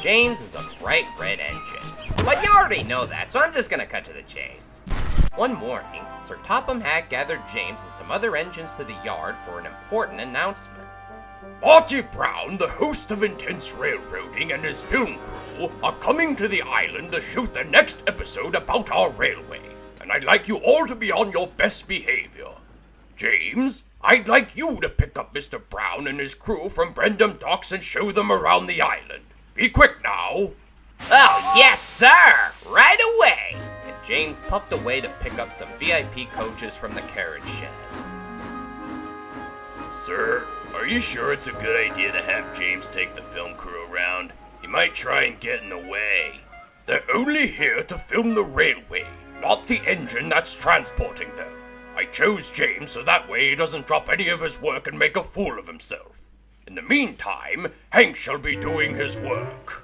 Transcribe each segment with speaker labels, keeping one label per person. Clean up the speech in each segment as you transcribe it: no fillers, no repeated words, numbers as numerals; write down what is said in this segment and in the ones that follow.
Speaker 1: James is a bright red engine. But you already know that, so I'm just gonna cut to the chase. One morning, Sir Topham Hatt gathered James and some other engines to the yard for an important announcement. Marty Brown, the host of Intense Railroading, and his film crew are coming to the island to shoot the next episode about our railway, and I'd like you all to be on your best behavior. James, I'd like you to pick up Mr. Brown and his crew from Brendam Docks and show them around the island. Be quick now. Oh, yes, sir! Right away! And James puffed away to pick up some V.I.P. coaches from the carriage shed. Sir, are you sure it's a good idea to have James take the film crew around? He might try and get in the way. They're only here to film the railway, not the engine that's transporting them. I chose James so that way he doesn't drop any of his work and make a fool of himself. In the meantime, Hank shall be doing his work.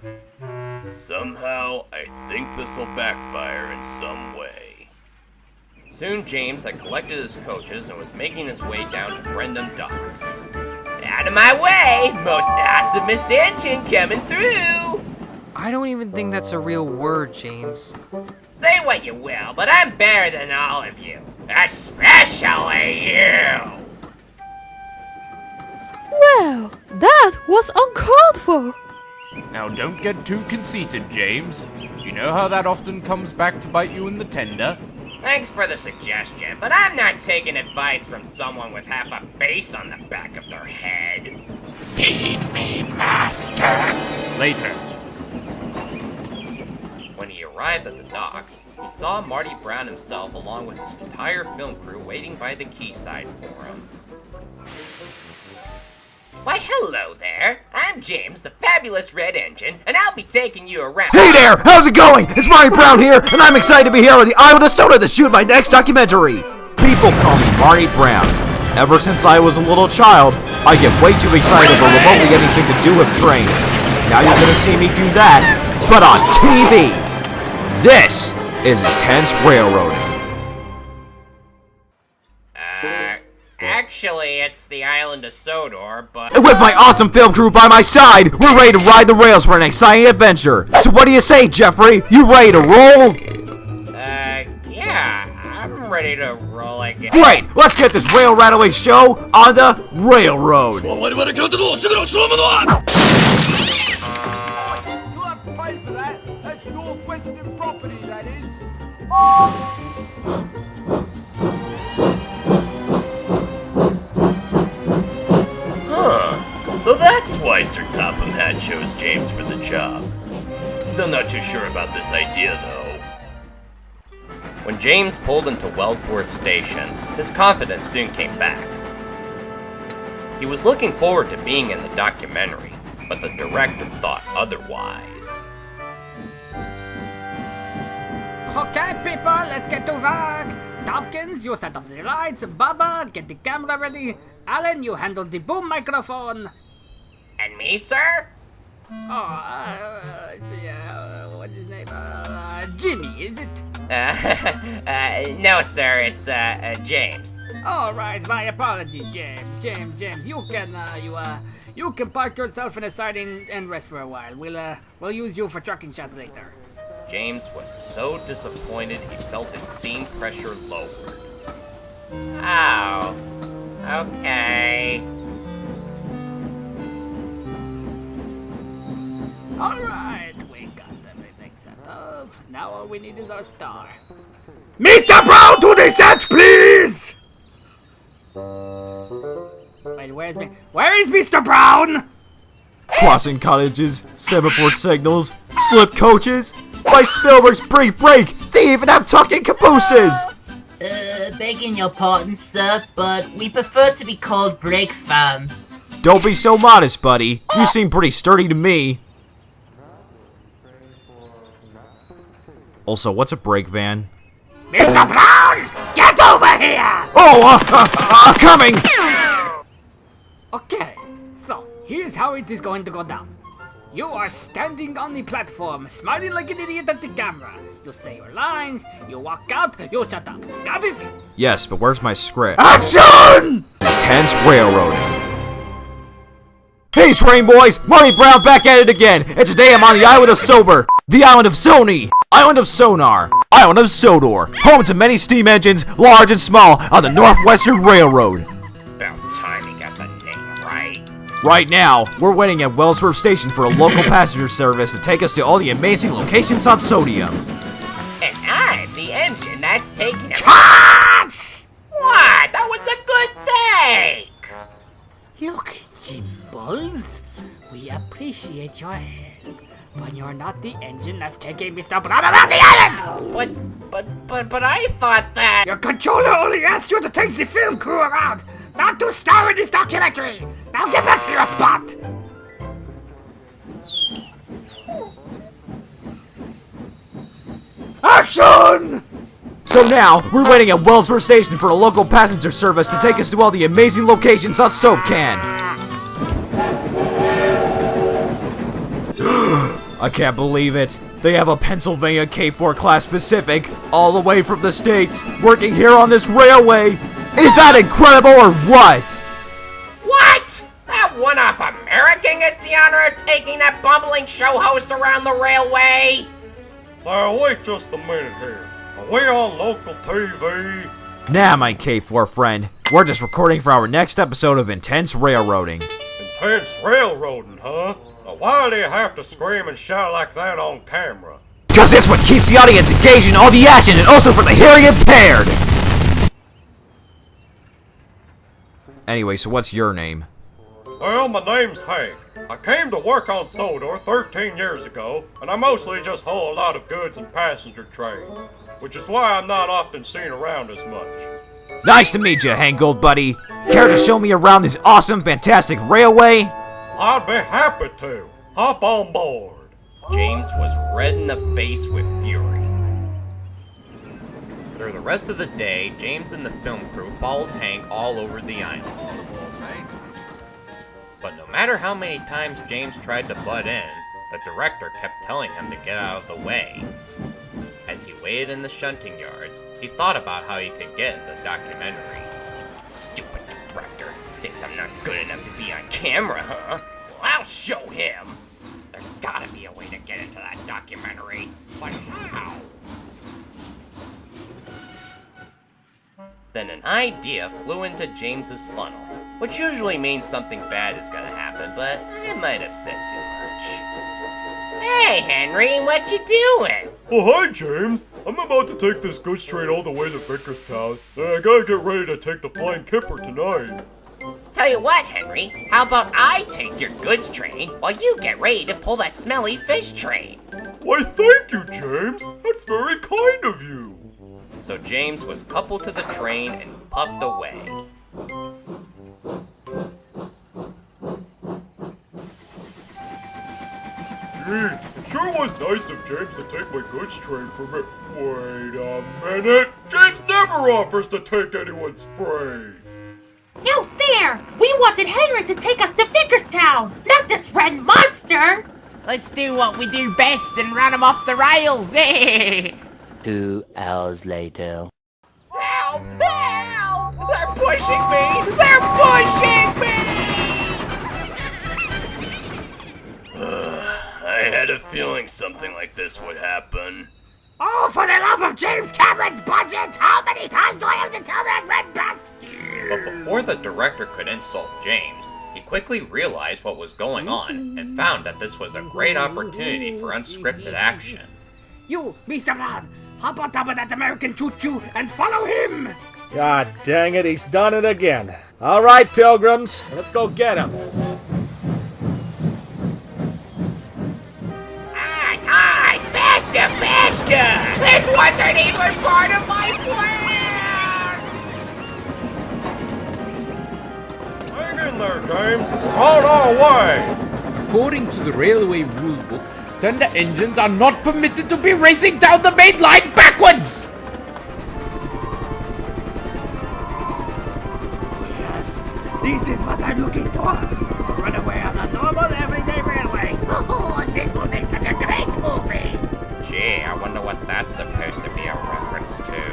Speaker 1: Somehow, I think this'll backfire in some way. Soon James had collected his coaches and was making his way down to Brendam Docks. Out of my way! Most awesomest engine coming through!
Speaker 2: I don't even think that's a real word, James.
Speaker 1: Say what you will, but I'm better than all of you. Especially you!
Speaker 3: Well, that was uncalled for.
Speaker 4: Now don't get too conceited, James. You know how that often comes back to bite you in the tender?
Speaker 1: Thanks for the suggestion, but I'm not taking advice from someone with half a face on the back of their head.
Speaker 5: Feed me, master.
Speaker 4: Later.
Speaker 1: When he arrived at the docks, he saw Marty Brown himself along with his entire film crew waiting by the quayside for him. Why, hello there. I'm James, the fabulous red engine, and I'll be taking you around.
Speaker 6: Hey there! How's it going? It's Marty Brown here, and I'm excited to be here on the island of Sodor to shoot my next documentary. People call me Marty Brown. Ever since I was a little child, I get way too excited for remotely anything to do with trains. Now you're gonna see me do that, but on TV. This is Intense Railroading.
Speaker 1: Actually, it's the island of Sodor, but...
Speaker 6: With my awesome film crew by my side, we're ready to ride the rails for an exciting adventure. So what do you say, Jeffrey? You ready to roll?
Speaker 1: Yeah, I'm ready to roll again.
Speaker 6: Great! Let's get this rail rattling show on the railroad.
Speaker 5: You'll have
Speaker 7: to pay for that. That's Northwestern property, that is.
Speaker 1: So that's why Sir Topham Hatt chose James for the job. Still not too sure about this idea, though. When James pulled into Wellsworth Station, his confidence soon came back. He was looking forward to being in the documentary, but the director thought otherwise.
Speaker 8: Okay, people, let's get to work. Tompkins, you set up the lights. Bubba, get the camera ready. Alan, you handle the boom microphone.
Speaker 1: And me, sir?
Speaker 8: What's his name? Jimmy, is it?
Speaker 1: No, sir, it's, James.
Speaker 8: All right, my apologies, James. James, you can park yourself in a siding and rest for a while. We'll use you for trucking shots later.
Speaker 1: James was so disappointed he felt his steam pressure lowered. Oh, okay.
Speaker 8: Alright, we got everything set up. Now all we need is our star. Mr. Brown, to the set, please! Wait, where is Mr. Brown?
Speaker 6: Crossing cottages, semaphore signals, slip coaches. By Spielberg's break, they even have talking cabooses!
Speaker 9: Begging your pardon, sir, but we prefer to be called brake fans.
Speaker 6: Don't be so modest, buddy. You seem pretty sturdy to me. Also, what's a brake van?
Speaker 8: Mr. Brown, get over here!
Speaker 6: Oh, coming!
Speaker 8: Okay, so here's how it is going to go down. You are standing on the platform, smiling like an idiot at the camera. You say your lines, you walk out, you shut up. Got it?
Speaker 6: Yes, but where's my script?
Speaker 8: Action!
Speaker 6: Intense Railroading. Hey Train boys, Marty Brown back at it again, and today I'm on the island of Sober, the island of Sony, island of Sonar, island of Sodor, home to many steam engines, large and small, on the Northwestern Railroad.
Speaker 1: About time he got the name right.
Speaker 6: Right now, we're waiting at Wellsworth Station for a local passenger service to take us to all the amazing locations on Sodium.
Speaker 1: And I'm the engine that's taking it.
Speaker 8: Cut!
Speaker 1: What? That was a good take!
Speaker 8: Look, Jimballs, we appreciate your help, but you're not the engine that's taking Mr. Brown around the island!
Speaker 1: But I thought that...
Speaker 8: Your controller only asked you to take the film crew around, not to star in this documentary! Now get back to your spot!
Speaker 6: Action! So now, we're waiting at Wellsworth Station for a local passenger service to take us to all the amazing locations on SoapCan. I can't believe it. They have a Pennsylvania K4 Class Pacific, all the way from the States, working here on this railway. Is that incredible or what?
Speaker 1: What? That one-off American gets the honor of taking that bumbling show host around the railway?
Speaker 10: Now wait just a minute here. Are we on local TV?
Speaker 6: Nah, my K4 friend. We're just recording for our next episode of Intense Railroading.
Speaker 10: Intense railroading, huh? Now why do you have to scream and shout like that on camera?
Speaker 6: Because it's what keeps the audience engaged in all the action and also for the hearing impaired! Anyway, so what's your name?
Speaker 10: Well, my name's Hank. I came to work on Sodor 13 years ago, and I mostly just haul a lot of goods and passenger trains, which is why I'm not often seen around as much.
Speaker 6: Nice to meet you, Hank, old buddy. Care to show me around this awesome, fantastic railway?
Speaker 10: I'd be happy to. Hop on board.
Speaker 1: James was red in the face with fury. Through the rest of the day, James and the film crew followed Hank all over the island. But no matter how many times James tried to butt in, the director kept telling him to get out of the way. As he waited in the shunting yards, he thought about how he could get in the documentary. Stupid director. Thinks I'm not good enough to be on camera, huh? Well, I'll show him. There's gotta be a way to get into that documentary. But how? Then an idea flew into James's funnel, which usually means something bad is gonna happen, but I might have said too much. Hey, Henry, what you doing?
Speaker 10: Oh, hi, James. I'm about to take this goods train all the way to Vickerstown, and I gotta get ready to take the Flying Kipper tonight.
Speaker 1: Tell you what, Henry, how about I take your goods train while you get ready to pull that smelly fish train?
Speaker 10: Why, thank you, James. That's very kind of you.
Speaker 1: So James was coupled to the train and puffed away.
Speaker 10: Gee, it sure was nice of James to take my goods train for me. Wait a minute. James never offers to take anyone's freight.
Speaker 9: No fair! We wanted Henry to take us to Vickerstown, not this red monster!
Speaker 5: Let's do what we do best and run him off the rails.
Speaker 11: 2 hours later.
Speaker 1: Help! Help! They're pushing me! They're pushing me!
Speaker 10: I had a feeling something like this would happen.
Speaker 8: Oh, for the love of James Cameron's budget! How many times do I have to tell that red bastard?
Speaker 1: But before the director could insult James, he quickly realized what was going on and found that this was a great opportunity for unscripted action.
Speaker 8: You, Mr. Brown, hop on top of that American choo-choo and follow him!
Speaker 12: God dang it, he's done it again. All right, pilgrims, let's go get him.
Speaker 1: Aye, faster, faster! This wasn't even part of my plan!
Speaker 10: Hang in there, James. We're on our way.
Speaker 4: According to the railway rulebook, tender engines are not permitted to be racing down the main line backwards!
Speaker 8: Yes, this is what I'm looking for. A runaway on a normal everyday railway. Oh, this will make such a great movie.
Speaker 1: Gee, I wonder what that's supposed to be a reference to.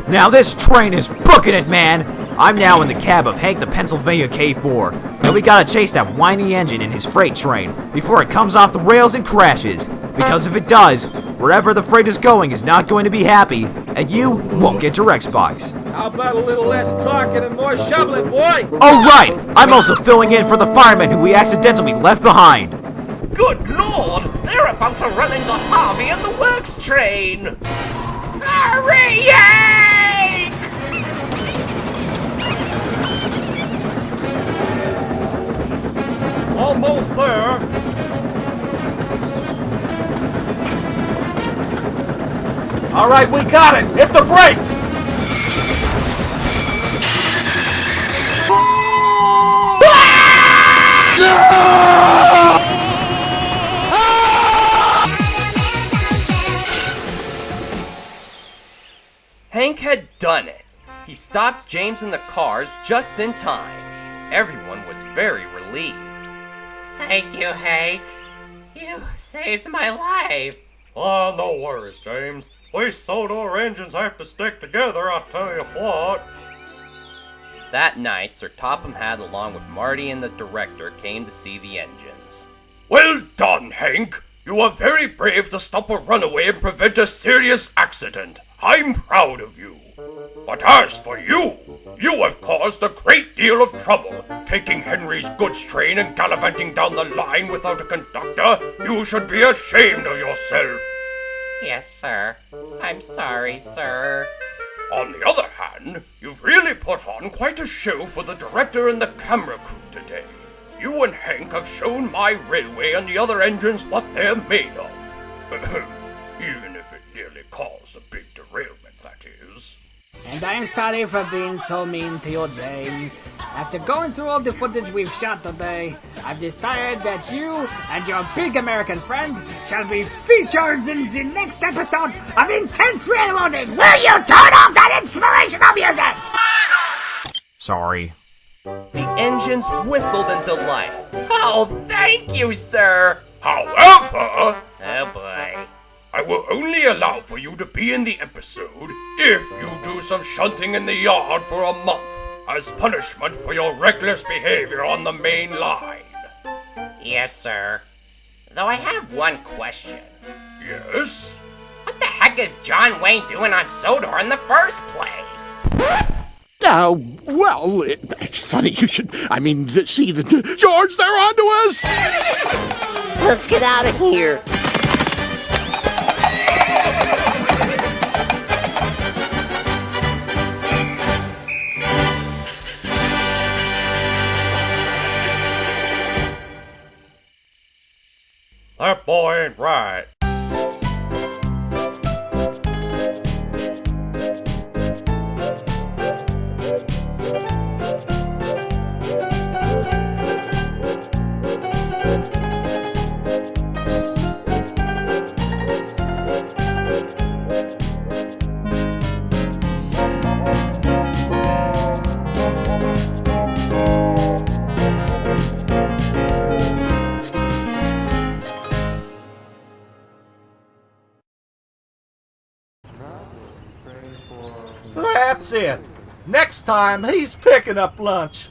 Speaker 6: Now this train is booking it, man! I'm now in the cab of Hank the Pennsylvania K4. and we gotta chase that whiny engine in his freight train before it comes off the rails and crashes. Because if it does, wherever the freight is going is not going to be happy, and you won't get your Xbox.
Speaker 12: How about a little less talking and more shoveling, boy?
Speaker 6: Oh right! I'm also filling in for the fireman who we accidentally left behind.
Speaker 1: Good lord! They're about to run into Harvey and the works train! Hurry, Hank!
Speaker 10: Almost there.
Speaker 12: All right, we got it. Hit the brakes.
Speaker 1: Hank had done it. He stopped James and the cars just in time. Everyone was very relieved. Thank you, Hank. You saved my life.
Speaker 10: Ah, no worries, James. We Sodor engines have to stick together, I'll tell you what.
Speaker 1: That night, Sir Topham Hatt, along with Marty and the director, came to see the engines.
Speaker 10: Well done, Hank. You were very brave to stop a runaway and prevent a serious accident. I'm proud of you. But as for you, you have caused a great deal of trouble. Taking Henry's goods train and gallivanting down the line without a conductor, you should be ashamed of yourself.
Speaker 1: Yes, sir. I'm sorry, sir.
Speaker 10: On the other hand, you've really put on quite a show for the director and the camera crew today. You and Hank have shown my railway and the other engines what they're made of. Even if it nearly caused a big derailment, that is.
Speaker 8: And I'm sorry for being so mean to you, James. After going through all the footage we've shot today, I've decided that you and your big American friend shall be featured in the next episode of Intense Railroading. Will you turn off that inspirational music?
Speaker 6: Sorry.
Speaker 1: The engines whistled in delight. Oh, thank you, sir!
Speaker 10: However,
Speaker 1: Oh boy.
Speaker 10: I will only allow for you to be in the episode if you do some shunting in the yard for a month as punishment for your reckless behavior on the main line.
Speaker 1: Yes, sir. Though I have one question.
Speaker 10: Yes?
Speaker 1: What the heck is John Wayne doing on Sodor in the first place?
Speaker 13: Well, it's funny you should... see, George, they're onto us!
Speaker 11: Let's get out of here.
Speaker 10: That boy ain't right.
Speaker 12: That's it. Next time, he's picking up lunch.